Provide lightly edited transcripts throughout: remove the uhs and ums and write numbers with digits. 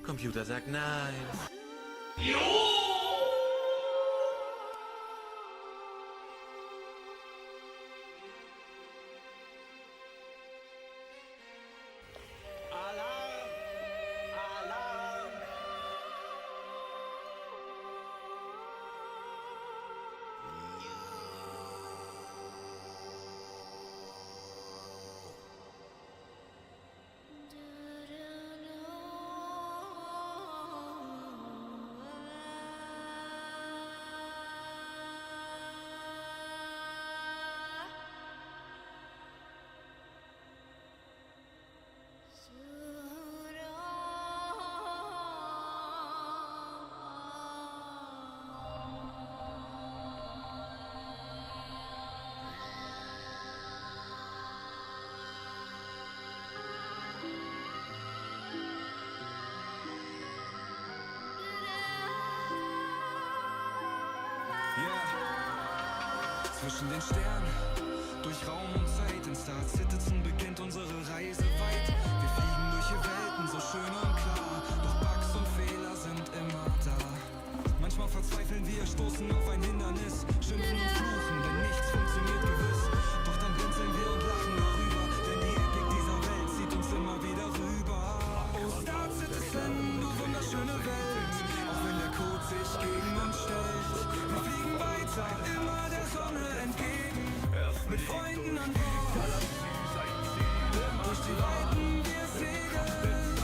Computer sagt nein. Zwischen den Sternen, durch Raum und Zeit, in Star Citizen beginnt unsere Reise weit. Wir fliegen durch die Welten, so schön und klar, doch Bugs und Fehler sind immer da. Manchmal verzweifeln wir, stoßen auf ein Hindernis, schimpfen und fluchen, denn nichts funktioniert gewiss. Doch dann blinzeln wir und lachen darüber, denn die Epik dieser Welt zieht uns immer wieder rüber. Oh Star Citizen, du wunderschöne Welt, auch wenn der Code sich gegen uns stellt. Wir fliegen weiter, immer der Sonne entgegen, mit Freunden an Bord. Durch die Weiten wir segeln,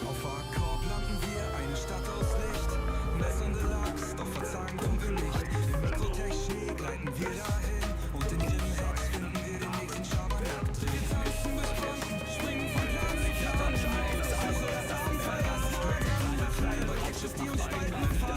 auf Akkord landen wir, eine Stadt aus Licht, messernde Lachs, doch verzagen tun wir nicht. Im Mikrotech-Schnee gleiten wir dahin und in ihrem Hex finden wir den nächsten Schabernack. Wir tanzen bis Kunden, springen von Plan zu Plan, suche das Abenteuer, das neue über Catches, die uns spalten mit Verein.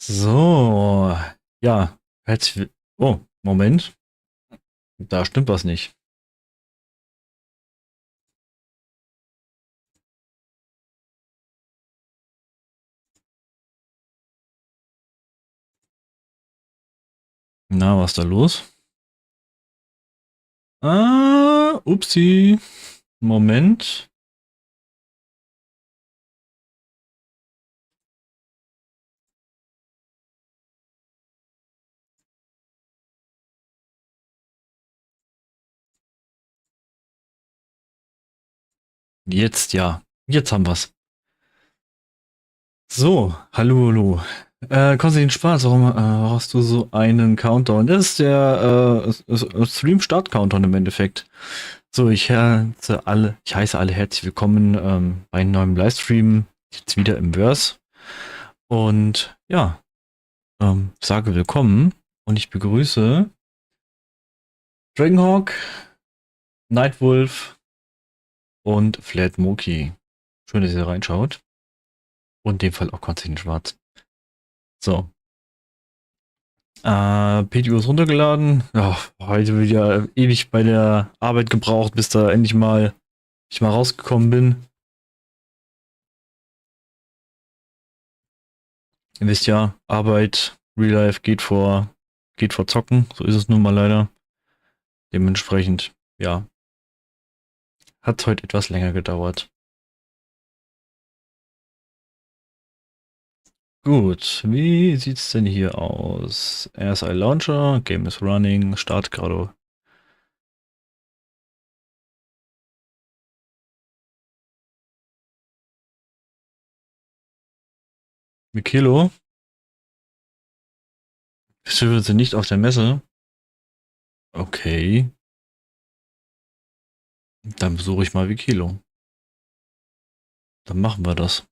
So, ja, herzlich. Oh, Moment. Da stimmt was nicht. Na, was ist da los? Upsi. Moment. Jetzt ja. Jetzt haben wir's. So, hallo, hallo. Konstantin Spaß, warum hast du so einen Countdown? Das ist der Stream-Start-Countdown im Endeffekt. So, ich heiße alle herzlich willkommen bei einem neuen Livestream, jetzt wieder im Verse. Und ja, sage willkommen und ich begrüße Dragonhawk, Nightwolf und Flat Moki. Schön, dass ihr reinschaut. Und in dem Fall auch Konstantin Schwarz. So. PTU ist runtergeladen. Ja, heute wieder ewig bei der Arbeit gebraucht, bis da endlich mal ich mal rausgekommen bin. Ihr wisst ja, Arbeit, Real Life geht vor Zocken. So ist es nun mal leider. Dementsprechend, ja, hat es heute etwas länger gedauert. Gut, wie sieht's denn hier aus? RSI Launcher, Game is running, Start gerade. Mikelo? Bist du nicht auf der Messe? Okay. Dann besuche ich mal Wikilo. Dann machen wir das.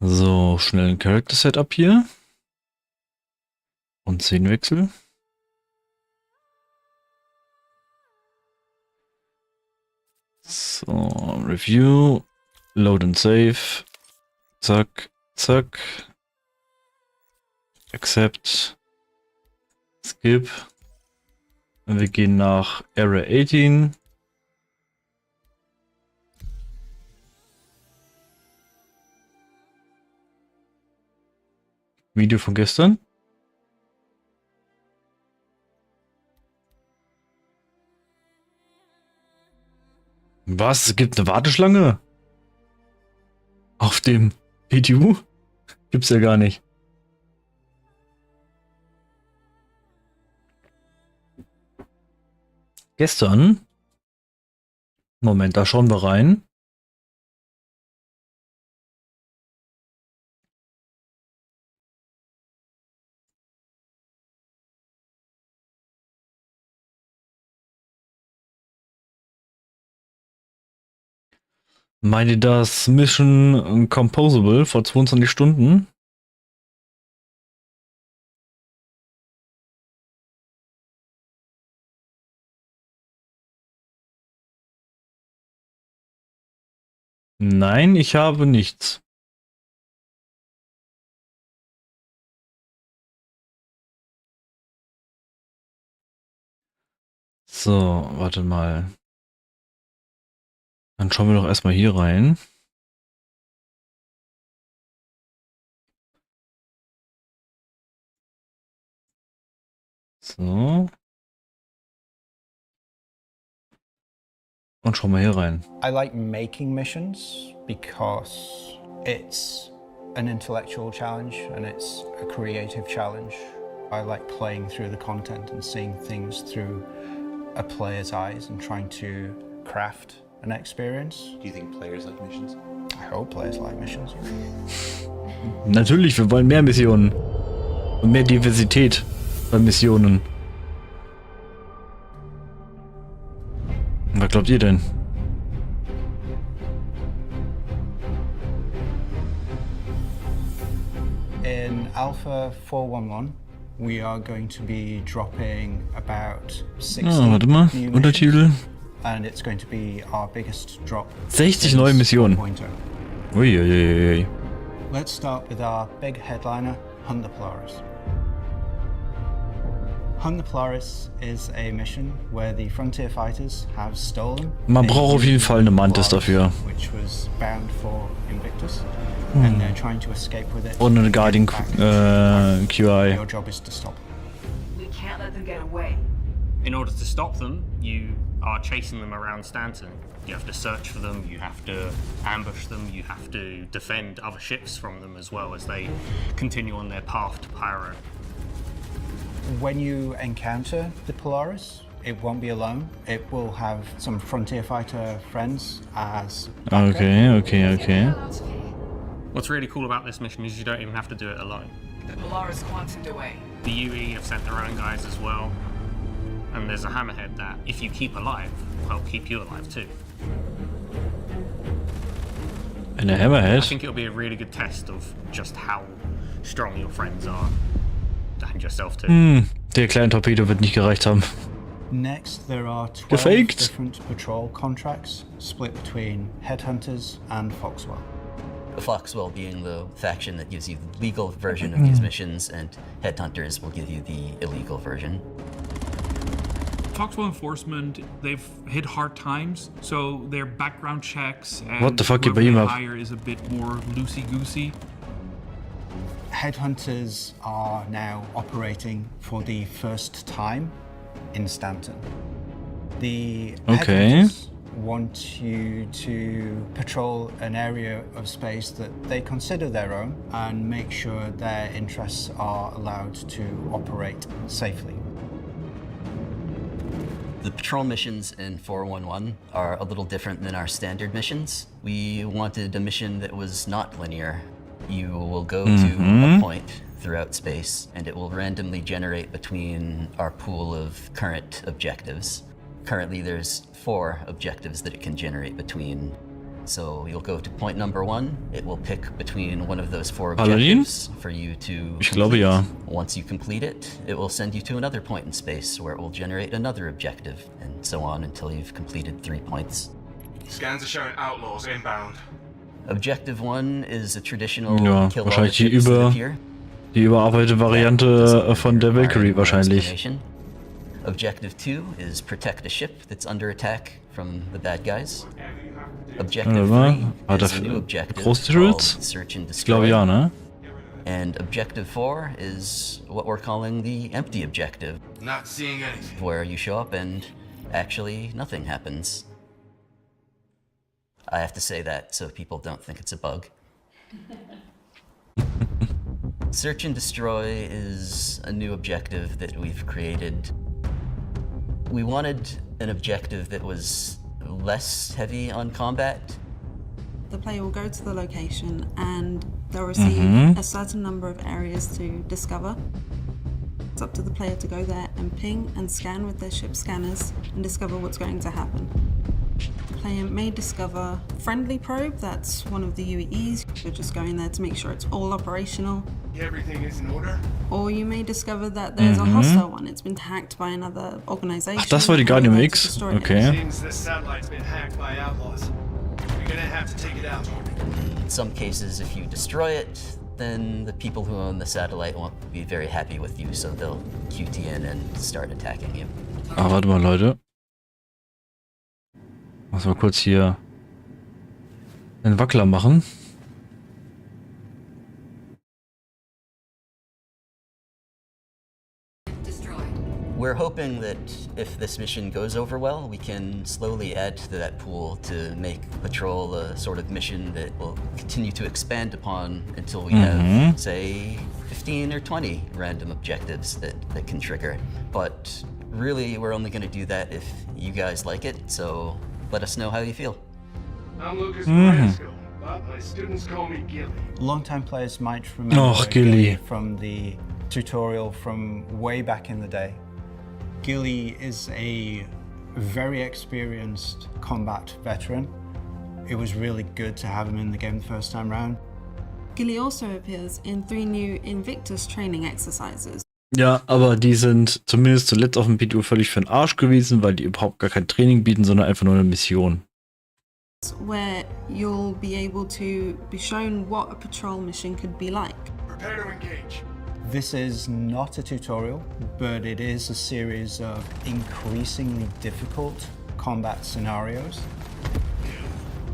So, schnell ein Character Setup hier. Und Szenenwechsel. So, Review. Load and Save. Zack, zack. Accept. Skip. Und wir gehen nach Area 18. Video von gestern. Was? Es gibt eine Warteschlange? Auf dem PTU? Gibt's ja gar nicht. Gestern? Moment, da schauen wir rein. Meint ihr das Mission Composable vor 22 Stunden? Nein, ich habe nichts. So, warte mal. Dann schauen wir doch erstmal hier rein. So. Und schauen wir hier rein. I like making missions because it's an intellectual challenge and it's a creative challenge. I like playing through the content and seeing things through a player's eyes and trying to craft an experience. Do you think players like missions? I hope players like missions. Natürlich, wir wollen mehr Missionen. Und mehr Diversität bei Missionen. Was glaubt ihr denn? In Alpha 411, we are going to be dropping about 60 Warte mal. new Untertitel. missions. and it's going to be our biggest drop. 60 neue Missionen. Pointer. Uiuiui. Let's start with our big headliner, Hunt the Polaris. Hunt the Polaris is a mission where the frontier fighters have stolen. Man braucht auf jeden Fall eine Mantis dafür. Which was bound for Invictus, and they're trying to escape with it. Und eine Guardian QI. Your job is to stop them. We can't let them get away. In order to stop them, you are chasing them around Stanton. You have to search for them, you have to ambush them, you have to defend other ships from them as well as they continue on their path to Pyro. When you encounter the Polaris, it won't be alone. It will have some frontier fighter friends as backup. Okay. What's really cool about this mission is you don't even have to do it alone. The Polaris quantumed away. The UE have sent their own guys as well, and there's a hammerhead that, if you keep alive, will help keep you alive too. Eine I Hammerhead? think it'll be a really good test of just how strong your friends are, and yourself too. Der kleine Torpedo wird nicht gereicht haben. Next, there are 12 Gefaked. different patrol contracts split between headhunters and Foxwell. Foxwell being the faction that gives you the legal version of these missions, and Headhunters will give you the illegal version. Foxwell Enforcement, they've hit hard times, so their background checks and What the fuck, whoever you they have- hire is a bit more loosey-goosey. Headhunters are now operating for the first time in Stanton. The Okay. Headhunters want you to patrol an area of space that they consider their own and make sure their interests are allowed to operate safely. The patrol missions in 411 are a little different than our standard missions. We wanted a mission that was not linear. You will go to a point throughout space, and it will randomly generate between our pool of current objectives. Currently, there's 4 objectives that it can generate between. So you'll go to point number 1. It will pick between one of those 4 Paladin? objectives for you to Ich glaube ja. Once you complete it, it will send you to another point in space where it will generate another objective, and so on until you've completed 3 points. Scans are showing outlaws inbound. Objective 1 is a traditional Ja, kill all the wahrscheinlich die ships that über- appear. Die überarbeitete Variante von der Valkyrie wahrscheinlich. Objective 2 is protect a ship that's under attack from the bad guys. Objective Warte 3 mal, hat is a er new objective Großschutz? called Search and Ich glaube Destroy. ja, ne? And Objective 4 is what we're calling the empty objective, Not seeing anything. where you show up and actually nothing happens. I have to say that so people don't think it's a bug. Search and Destroy is a new objective that we've created. We wanted an objective that was less heavy on combat. The player will go to the location and they'll receive a certain number of areas to discover. It's up to the player to go there and ping and scan with their ship scanners and discover what's going to happen. The player may discover friendly probe, that's one of the UEEs. You're just going there to make sure it's all operational. Everything is in order. Or you may discover that there's a hostile one. It's been hacked by another organization. Ach, das war die and you're Guardian there X. to destroy it. Okay. Seems this satellite's been hacked by outlaws. We're gonna have to take it out. In some cases, if you destroy it, then the people who own the satellite won't be very happy with you, so they'll QT in and start attacking you. Ah, warte mal, Leute. Muss mal kurz hier einen Wackler machen. We're hoping that if this mission goes over well, we can slowly add to that pool to make Patrol a sort of mission that will continue to expand upon until we have, say, 15 or 20 random objectives that can trigger. But really, we're only going to do that if you guys like it, so let us know how you feel. I'm Lucas Brasco, but my students call me Gilly. Longtime players might remember Och, Gilly. from the tutorial from way back in the day. Gilly is a very experienced combat veteran. It was really good to have him in the game the first time round. Gilly also appears in 3 new Invictus training exercises. Ja, aber die sind zumindest zuletzt auf dem PTU völlig für den Arsch gewesen, weil die überhaupt gar kein Training bieten, sondern einfach nur eine Mission. Where you'll be able to be shown what a patrol mission could be like. Prepare to engage. This is not a tutorial, but it is a series of increasingly difficult combat scenarios.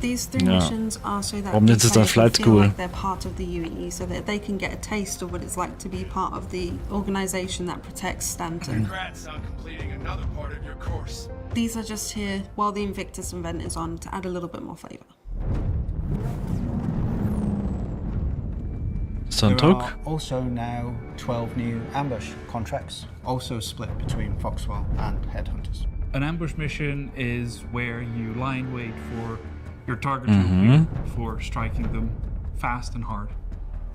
These three missions are so that Warum nennt es dann players Flight feel School? like they're part of the UE, so that they can get a taste of what it's like to be part of the organization that protects Stanton. Congrats on completing another part of your course. These are just here while the Invictus event is on to add a little bit more flavor. There are also now 12 new ambush contracts, also split between Foxwell and Headhunters. An ambush mission is where you lie in wait for your target to appear before striking them fast and hard.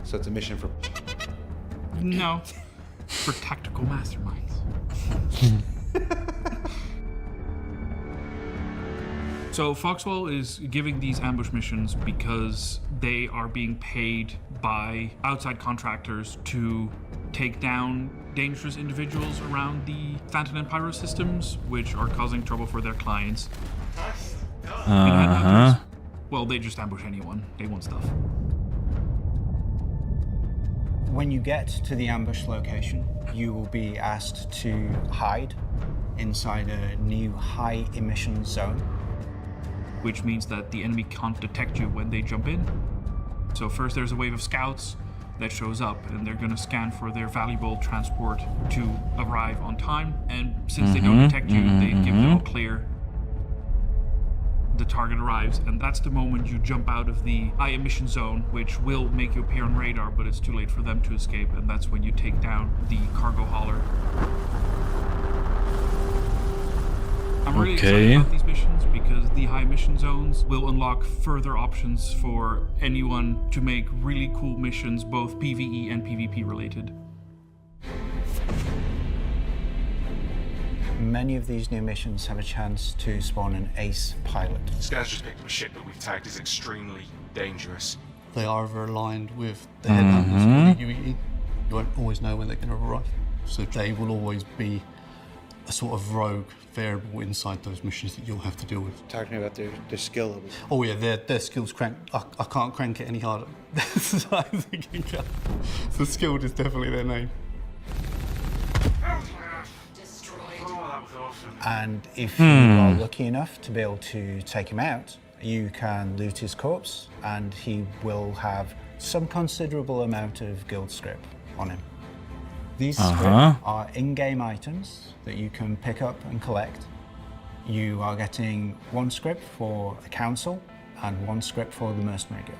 So it's a mission for... No, for tactical masterminds. So Foxwell is giving these ambush missions because they are being paid by outside contractors to take down dangerous individuals around the Stanton and Pyro systems, which are causing trouble for their clients. Well, they just ambush anyone. They want stuff. When you get to the ambush location, you will be asked to hide inside a new high emission zone. Which means that the enemy can't detect you when they jump in. So first there's a wave of scouts that shows up, and they're going to scan for their valuable transport to arrive on time. And since they don't detect you, they give the all clear. The target arrives, and that's the moment you jump out of the high emission zone, which will make you appear on radar, but it's too late for them to escape, and that's when you take down the cargo hauler. I'm really excited about these missions because the high mission zones will unlock further options for anyone to make really cool missions, both PvE and PvP related. Many of these new missions have a chance to spawn an ace pilot. This guy's just picked up a ship that we've tagged as extremely dangerous. They are aligned with the headhunters for the UE. You won't always know when they're going to arrive. So they will always be a sort of rogue variable inside those missions that you'll have to deal with. Talking about their skill level. Oh yeah, their skills crank. I can't crank it any harder. So skilled is definitely their name. And if you are lucky enough to be able to take him out, you can loot his corpse, and he will have some considerable amount of guild script on him. These script are in-game items that you can pick up and collect. You are getting one script for a council and one script for the mercenary guild.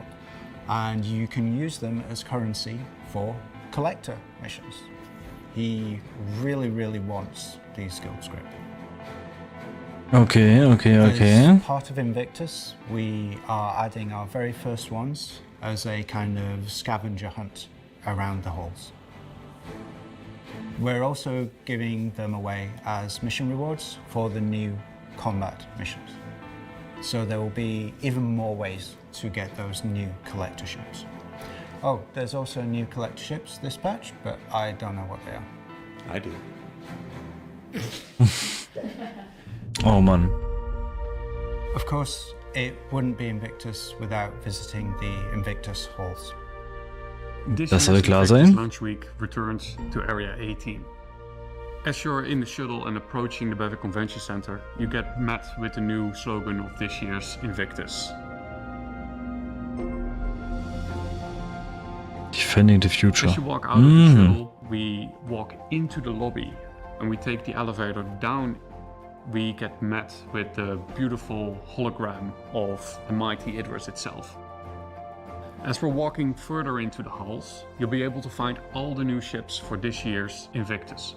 And you can use them as currency for collector missions. He really, really wants these guild script. Okay. As part of Invictus, we are adding our very first ones as a kind of scavenger hunt around the halls. We're also giving them away as mission rewards for the new combat missions. So there will be even more ways to get those new collector ships. Oh, there's also new collector ships this patch, but I don't know what they are. I do. Oh Mann. Of course, it wouldn't be Invictus without visiting the Invictus halls. Das soll klar sein. Launch week returns to Area 18. As you're in the shuttle and approaching the Bever Convention Center, you get met with the new slogan of this year's Invictus. Defending the future. As you walk out of the shuttle, we walk into the lobby and we take the elevator down. We get met with the beautiful hologram of the mighty Idris itself. As we're walking further into the halls, you'll be able to find all the new ships for this year's Invictus.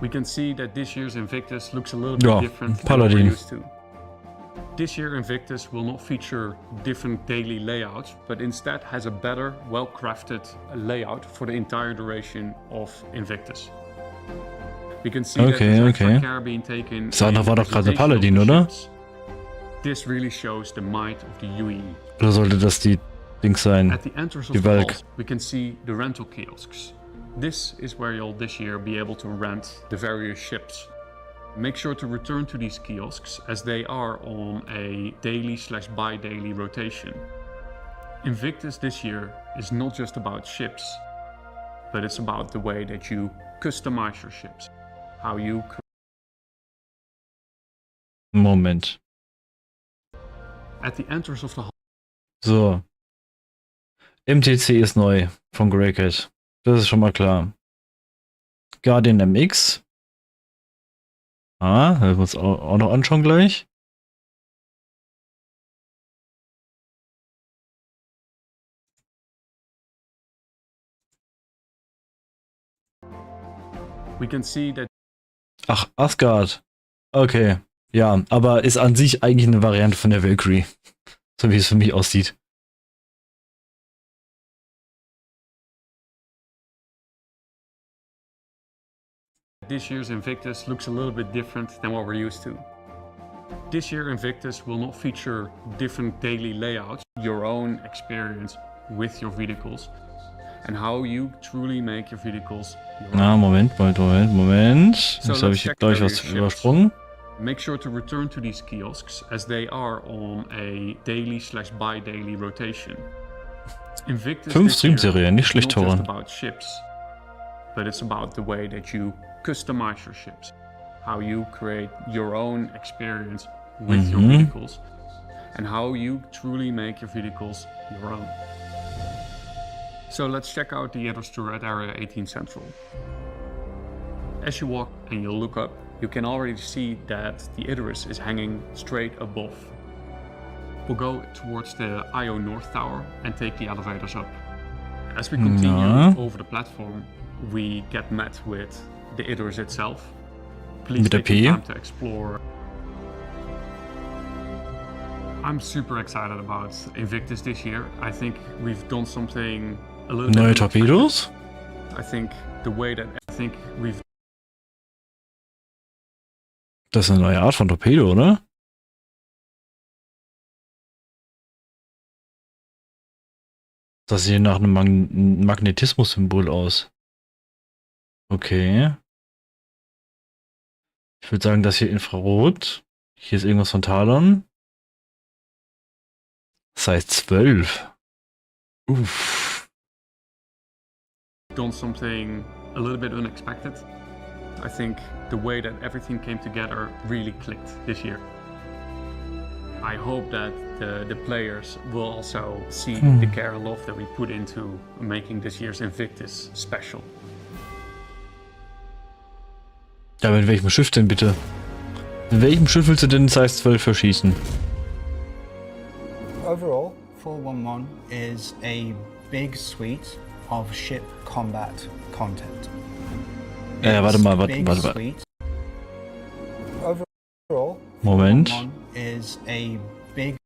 We can see that this year's Invictus looks a little bit different than what we're used to. This year Invictus will not feature different daily layouts, but instead has a better, well-crafted layout for the entire duration of Invictus. We can see that there's extra care being taken. Das andere war doch gerade Paladin, oder? This really shows the might of the UE. Oder sollte das die Dings sein? At the entrance of Die the Valk. halls, we can see the rental kiosks. This is where you'll this year be able to rent the various ships. Make sure to return to these kiosks as they are on a daily/bi-daily rotation. Invictus this year is not just about ships, but it's about the way that you customize your ships. How you Moment. at the entrance of the So. MTC ist neu von Greycat. Das ist schon mal klar. Guardian MX. Ah, werden wir uns auch noch anschauen gleich. we can see that Ach, Asgard. Okay. Ja, aber ist an sich eigentlich eine Variante von der Valkyrie. So wie es für mich aussieht. this year's Invictus looks a little bit different than what we're used to. This year Invictus will not feature different daily layouts, your own experience with your vehicles, and how you truly make your vehicles your Na, own. Moment. Jetzt habe ich check gleich the was various übersprungen. Make sure to return to these kiosks as they are on a daily/bi-daily rotation. Invictus 5 this year Stream-Serien, nicht is schlecht, not just Toran. about ships, but it's about the way that you customize your ships, how you create your own experience with your vehicles, and how you truly make your vehicles your own. So let's check out the entrance tour at Area 18 Central. As you walk and you look up, you can already see that the Idris is hanging straight above. We'll go towards the IO North Tower and take the elevators up. As we continue Ja. over the platform, we get met with the Idris itself. Please Mit der take your P. time to explore. I'm super excited about Invictus this year. I think we've done something a little Neue bit Torpedos? I think the way that we've Das ist eine neue Art von Torpedo, oder? Das sieht nach einem Magnetismus-Symbol aus. Okay. Ich würde sagen, das hier Infrarot. Hier ist irgendwas von Talon. Size 12. Uff. done something a little bit unexpected. I think the way that everything came together really clicked this year. I hope that the players will also see the care and love that we put into making this year's Invictus special. Ja, mit welchem Schiff denn bitte? In welchem Schiff willst du denn Size 12 verschießen? Overall, 411 is a big suite of ship combat content. Warte It's mal, a warte. big suite. Overall, Moment. 411 is a big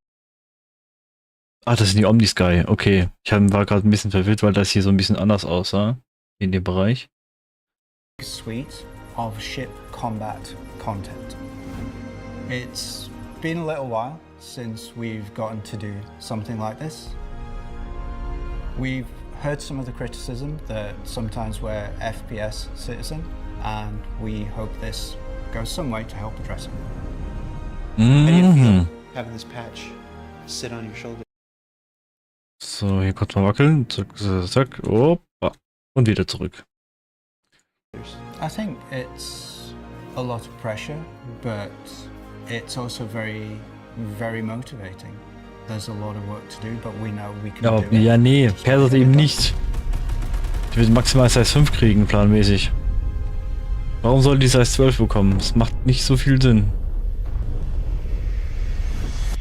Ach, das sind die Omnisky. Okay. Ich war gerade ein bisschen verwirrt, weil das hier so ein bisschen anders aussah. In dem Bereich. suite of ship combat content. It's been a little while since we've gotten to do something like this. We've heard some of the criticism that sometimes we're FPS citizen, and we hope this goes some way to help address it. How do you feel having this patch sit on your shoulder? So, hier kurz mal wackeln. Zack, zack, zack. Opa. Und wieder zurück. I think it's a lot of pressure, but it's also very, very motivating. There's a lot of work to do, but we know we can Ja, do it. ja, nee, Just Perset get it eben done. nicht. Die wird maximal Size 5 kriegen, planmäßig. Warum soll die Size 12 bekommen? Das macht nicht so viel Sinn.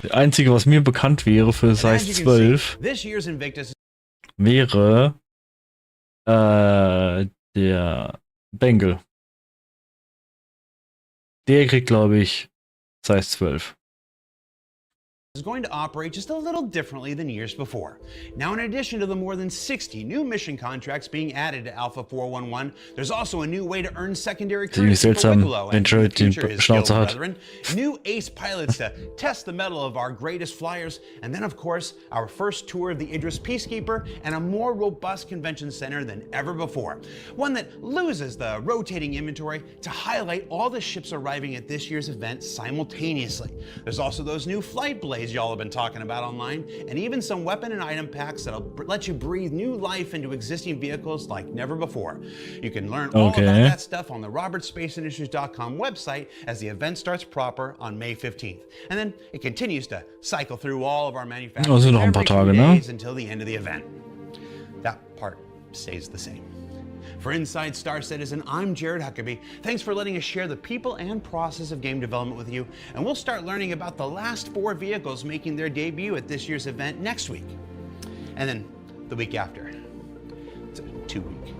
Das Einzige, was mir bekannt wäre für Size 12, wäre der Bengal. Der kriegt, glaube ich, Size 12. is going to operate just a little differently than years before. Now, in addition to the more than 60 new mission contracts being added to Alpha 411, there's also a new way to earn secondary currency for Wicklow and in the future his skilled brethren, new ace pilots to test the mettle of our greatest flyers, and then, of course, our first tour of the Idris Peacekeeper and a more robust convention center than ever before. One that loses the rotating inventory to highlight all the ships arriving at this year's event simultaneously. There's also those new flight blades y'all have been talking about online, and even some weapon and item packs that'll let you breathe new life into existing vehicles like never before. You can learn all about that stuff on the robertspaceindustrials.com website as the event starts proper on May 15th. And then it continues to cycle through all of our manufacturers every 2 days until the end of the event. That part stays the same. For Inside Star Citizen, I'm Jared Huckabee. Thanks for letting us share the people and process of game development with you, and we'll start learning about the last 4 vehicles making their debut at this year's event next week. And then the week after. It's a 2-week